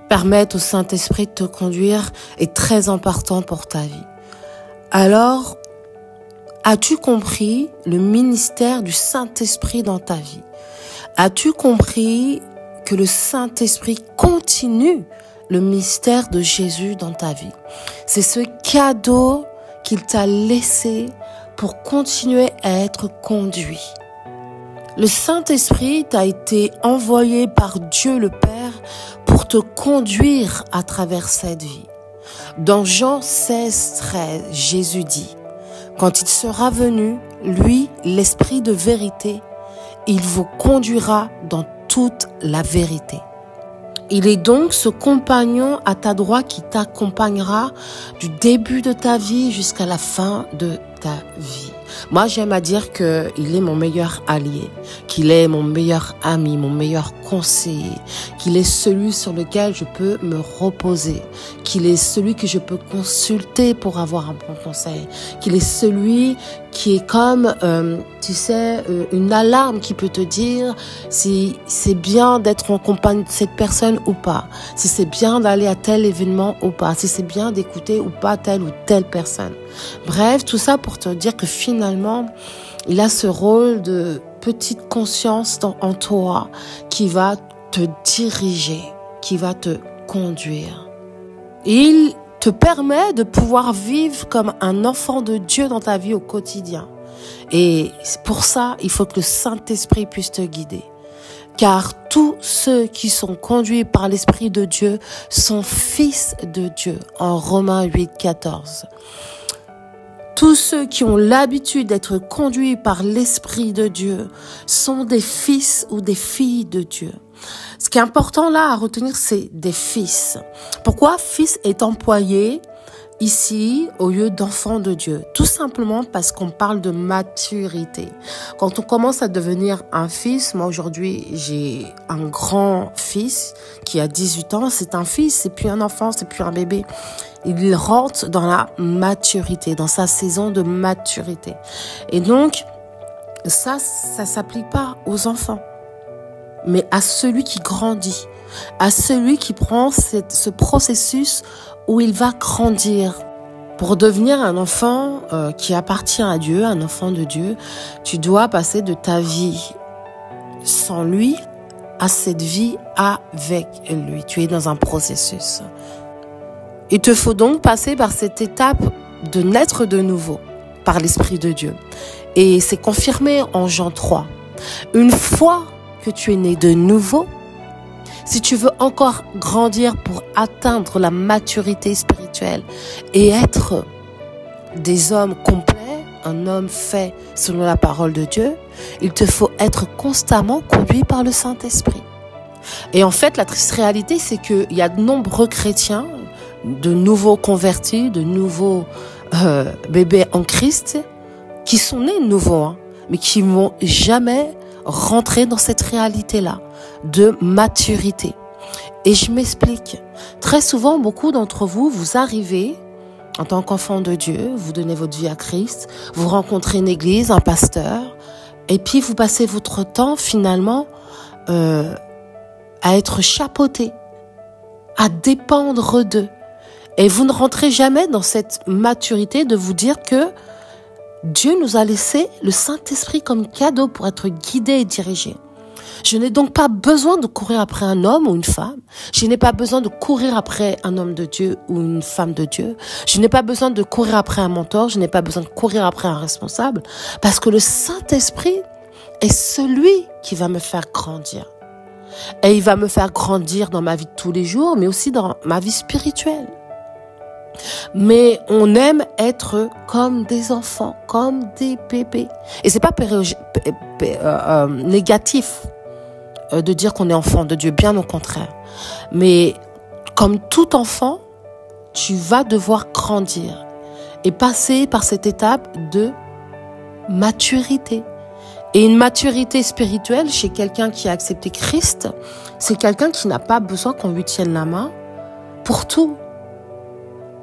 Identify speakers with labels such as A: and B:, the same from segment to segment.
A: permettre au Saint-Esprit de te conduire est très important pour ta vie. Alors, as-tu compris le ministère du Saint-Esprit dans ta vie? As-tu compris que le Saint-Esprit continue le mystère de Jésus dans ta vie? C'est ce cadeau qu'il t'a laissé pour continuer à être conduit. Le Saint-Esprit t'a été envoyé par Dieu le Père pour te conduire à travers cette vie. Dans Jean 16, 13, Jésus dit, « Quand il sera venu, lui, l'Esprit de vérité, il vous conduira dans toute la vérité. » Il est donc ce compagnon à ta droite qui t'accompagnera du début de ta vie jusqu'à la fin de ta vie. Moi, j'aime à dire qu'il est mon meilleur allié, qu'il est mon meilleur ami, mon meilleur conseiller, qu'il est celui sur lequel je peux me reposer, qu'il est celui que je peux consulter pour avoir un bon conseil, qu'il est celui qui est comme, une alarme qui peut te dire si c'est bien d'être en compagnie de cette personne ou pas, si c'est bien d'aller à tel événement ou pas, si c'est bien d'écouter ou pas telle ou telle personne. Bref, tout ça pour te dire que finalement, il a ce rôle de petite conscience en toi qui va te diriger, qui va te conduire. Il te permet de pouvoir vivre comme un enfant de Dieu dans ta vie au quotidien. Et pour ça, il faut que le Saint-Esprit puisse te guider. Car tous ceux qui sont conduits par l'Esprit de Dieu sont fils de Dieu, en Romains 8, 14. Tous ceux qui ont l'habitude d'être conduits par l'Esprit de Dieu sont des fils ou des filles de Dieu. Ce qui est important là à retenir, c'est des fils. Pourquoi fils est employé ici au lieu d'enfant de Dieu? Tout simplement parce qu'on parle de maturité. Quand on commence à devenir un fils, moi aujourd'hui j'ai un grand fils qui a 18 ans, c'est un fils, c'est plus un enfant, c'est plus un bébé. Il rentre dans la maturité, dans sa saison de maturité. Et donc, ça s'applique pas aux enfants, mais à celui qui grandit, à celui qui prend ce processus où il va grandir. Pour devenir un enfant qui appartient à Dieu, un enfant de Dieu, tu dois passer de ta vie sans lui à cette vie avec lui. Tu es dans un processus. Il te faut donc passer par cette étape de naître de nouveau par l'Esprit de Dieu. Et c'est confirmé en Jean 3. Une fois que tu es né de nouveau, si tu veux encore grandir pour atteindre la maturité spirituelle et être des hommes complets, un homme fait selon la parole de Dieu, il te faut être constamment conduit par le Saint-Esprit. Et en fait, la triste réalité, c'est qu'il y a de nombreux chrétiens, de nouveaux convertis, de nouveaux bébés en Christ, qui sont nés nouveaux, mais qui ne vont jamais rentrer dans cette réalité-là de maturité. Et je m'explique. Très souvent, beaucoup d'entre vous, vous arrivez en tant qu'enfant de Dieu, vous donnez votre vie à Christ, vous rencontrez une église, un pasteur, et puis vous passez votre temps finalement à être chapeauté, à dépendre d'eux. Et vous ne rentrez jamais dans cette maturité de vous dire que Dieu nous a laissé le Saint-Esprit comme cadeau pour être guidé et dirigé. Je n'ai donc pas besoin de courir après un homme ou une femme. Je n'ai pas besoin de courir après un homme de Dieu ou une femme de Dieu. Je n'ai pas besoin de courir après un mentor. Je n'ai pas besoin de courir après un responsable. Parce que le Saint-Esprit est celui qui va me faire grandir. Et il va me faire grandir dans ma vie de tous les jours, mais aussi dans ma vie spirituelle. Mais on aime être comme des enfants, comme des bébés. Et c'est pas négatif de dire qu'on est enfant de Dieu, bien au contraire. Mais comme tout enfant, tu vas devoir grandir et passer par cette étape de maturité. Et une maturité spirituelle chez quelqu'un qui a accepté Christ, c'est quelqu'un qui n'a pas besoin qu'on lui tienne la main pour tout.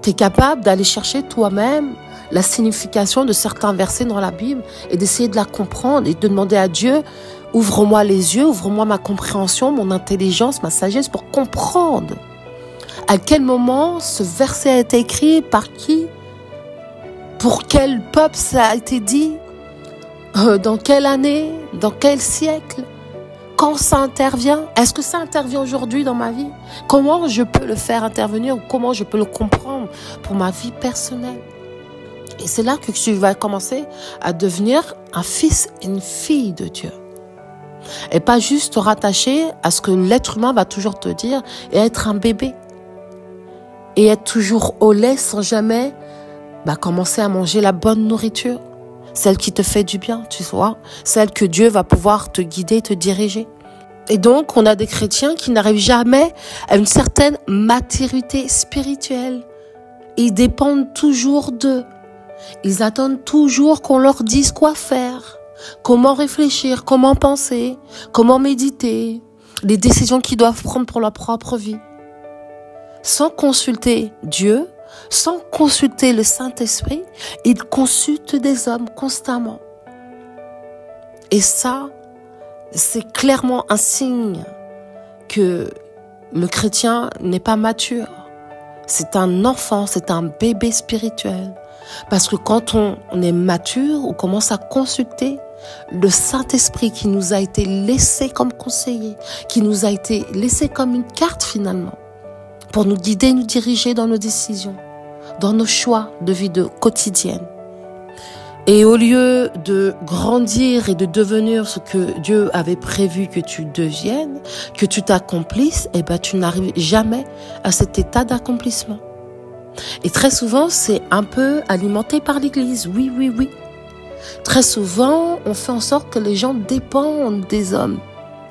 A: Tu es capable d'aller chercher toi-même la signification de certains versets dans la Bible et d'essayer de la comprendre et de demander à Dieu, ouvre-moi les yeux, ouvre-moi ma compréhension, mon intelligence, ma sagesse pour comprendre À quel moment ce verset a été écrit? Par qui? Pour quel peuple ça a été dit? Dans quelle année? Dans quel siècle? Quand ça intervient? Est-ce que ça intervient aujourd'hui dans ma vie? Comment je peux le faire intervenir ou comment je peux le comprendre pour ma vie personnelle? Et c'est là que tu vas commencer à devenir un fils et une fille de Dieu. Et pas juste te rattacher à ce que l'être humain va toujours te dire et être un bébé. Et être toujours au lait sans jamais commencer à manger la bonne nourriture. Celle qui te fait du bien, tu vois. Celle que Dieu va pouvoir te guider, te diriger. Et donc, on a des chrétiens qui n'arrivent jamais à une certaine maturité spirituelle. Ils dépendent toujours d'eux. Ils attendent toujours qu'on leur dise quoi faire, comment réfléchir, comment penser, comment méditer, les décisions qu'ils doivent prendre pour leur propre vie. Sans consulter Dieu, sans consulter le Saint-Esprit, ils consultent des hommes constamment. Et ça, c'est clairement un signe que le chrétien n'est pas mature. C'est un enfant, c'est un bébé spirituel. Parce que quand on est mature, on commence à consulter le Saint-Esprit qui nous a été laissé comme conseiller, qui nous a été laissé comme une carte finalement, pour nous guider, nous diriger dans nos décisions, dans nos choix de vie quotidienne. Et au lieu de grandir et de devenir ce que Dieu avait prévu que tu deviennes, que tu t'accomplisses, tu n'arrives jamais à cet état d'accomplissement. Et très souvent, c'est un peu alimenté par l'Église. Oui. Très souvent, on fait en sorte que les gens dépendent des hommes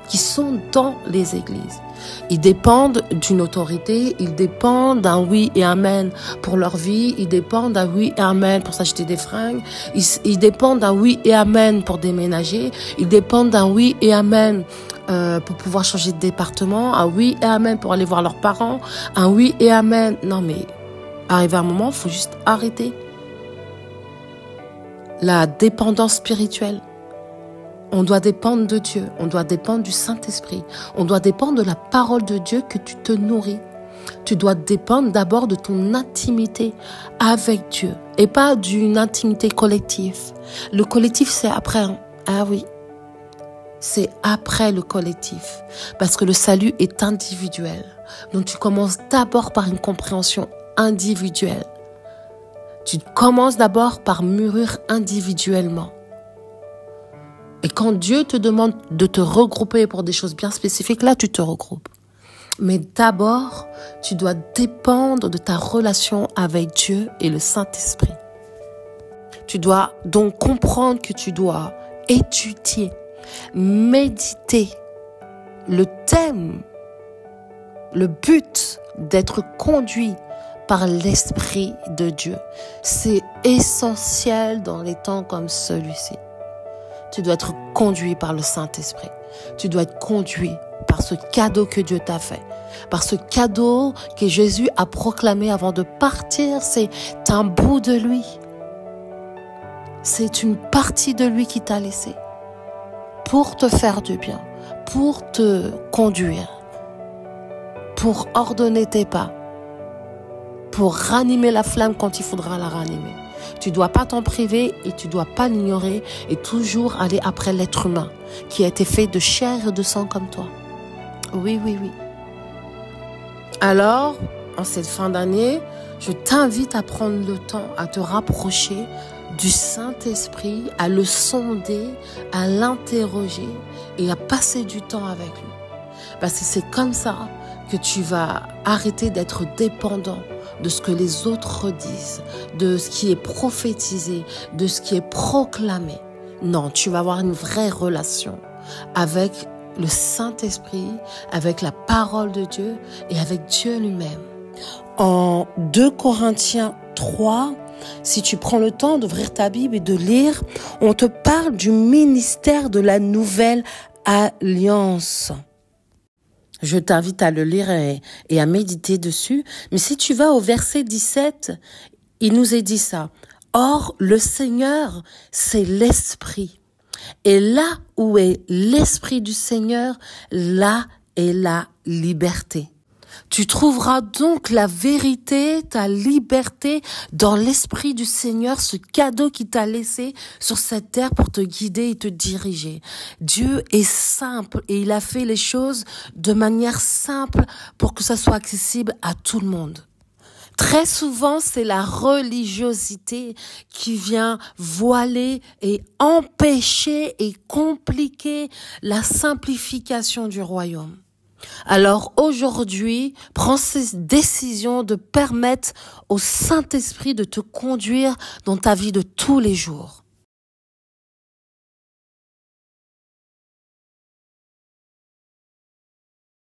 A: qui sont dans les églises. Ils dépendent d'une autorité, ils dépendent d'un oui et amen pour leur vie, ils dépendent d'un oui et amen pour s'acheter des fringues, ils dépendent d'un oui et amen pour déménager, ils dépendent d'un oui et amen pour pouvoir changer de département, un oui et amen pour aller voir leurs parents, un oui et amen. Non mais, arrivé à un moment, il faut juste arrêter la dépendance spirituelle. On doit dépendre de Dieu, on doit dépendre du Saint-Esprit, on doit dépendre de la parole de Dieu que tu te nourris. Tu dois dépendre d'abord de ton intimité avec Dieu et pas d'une intimité collective. Le collectif, c'est après. Ah oui, c'est après le collectif parce que le salut est individuel. Donc tu commences d'abord par une compréhension individuelle. Tu commences d'abord par mûrir individuellement. Et quand Dieu te demande de te regrouper pour des choses bien spécifiques, là, tu te regroupes. Mais d'abord, tu dois dépendre de ta relation avec Dieu et le Saint-Esprit. Tu dois donc comprendre que tu dois étudier, méditer le thème, le but d'être conduit par l'Esprit de Dieu. C'est essentiel dans les temps comme celui-ci. Tu dois être conduit par le Saint-Esprit. Tu dois être conduit par ce cadeau que Dieu t'a fait. Par ce cadeau que Jésus a proclamé avant de partir. C'est un bout de lui. C'est une partie de lui qui t'a laissé. Pour te faire du bien. Pour te conduire. Pour ordonner tes pas. Pour ranimer la flamme quand il faudra la ranimer. Tu ne dois pas t'en priver et tu ne dois pas l'ignorer et toujours aller après l'être humain qui a été fait de chair et de sang comme toi. Oui. Alors, en cette fin d'année, je t'invite à prendre le temps, à te rapprocher du Saint-Esprit, à le sonder, à l'interroger et à passer du temps avec lui. Parce que c'est comme ça que tu vas arrêter d'être dépendant de ce que les autres disent, de ce qui est prophétisé, de ce qui est proclamé. Non, tu vas avoir une vraie relation avec le Saint-Esprit, avec la parole de Dieu et avec Dieu lui-même. En 2 Corinthiens 3, si tu prends le temps d'ouvrir ta Bible et de lire, on te parle du ministère de la nouvelle alliance. Je t'invite à le lire et à méditer dessus. Mais si tu vas au verset 17, il nous est dit ça. Or, le Seigneur, c'est l'Esprit. Et là où est l'Esprit du Seigneur, là est la liberté. Tu trouveras donc la vérité, ta liberté dans l'esprit du Seigneur, ce cadeau qu'il t'a laissé sur cette terre pour te guider et te diriger. Dieu est simple et il a fait les choses de manière simple pour que ça soit accessible à tout le monde. Très souvent, c'est la religiosité qui vient voiler et empêcher et compliquer la simplification du royaume. Alors aujourd'hui, prends cette décision de permettre au Saint-Esprit de te conduire dans ta vie de tous les jours.